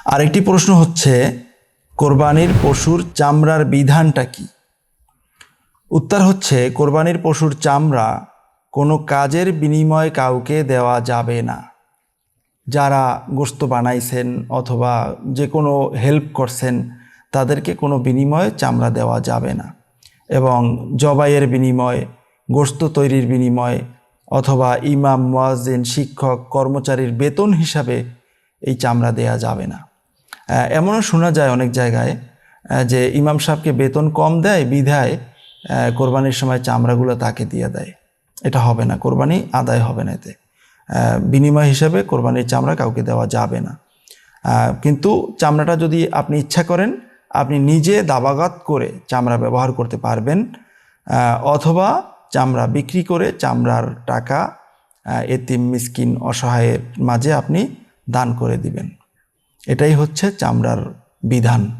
আরেকটি প্রশ্ন হচ্ছে, কোরবানির পশুর চামড়ার বিধানটা কি? উত্তর হচ্ছে, কোরবানির পশুর চামড়া কোনো কাজের বিনিময়ে কাউকে দেওয়া যাবে না। যারা গোশত বানাইছেন অথবা যে কোনো হেল্প করছেন তাদেরকে কোনো বিনিময়ে চামড়া দেওয়া যাবে না। এবং জবাইয়ের বিনিময়ে, গোশত তৈরির বিনিময়ে অথবা ইমাম, মুয়াজ্জিন, শিক্ষক, কর্মচারীর বেতন হিসাবে এই চামড়া দেয়া যাবে না। এমনও শোনা যায় অনেক জায়গায় যে ইমাম সাহেবকে বেতন কম দেয় বিধায় কোরবানির সময় চামড়াগুলো তাকে দিয়ে দেয়। এটা হবে না, কোরবানি আদায় হবে না। এতে বিনিময় হিসাবে কোরবানির চামড়া কাউকে দেওয়া যাবে না। কিন্তু চামড়াটা যদি আপনি ইচ্ছা করেন, আপনি নিজে দাবাগাত করে চামড়া ব্যবহার করতে পারবেন, অথবা চামড়া বিক্রি করে চামড়ার টাকা এতিম, মিসকিন, অসহায়ের মাঝে আপনি দান করে দিবেন। এটাই হচ্ছে চামড়ার বিধান।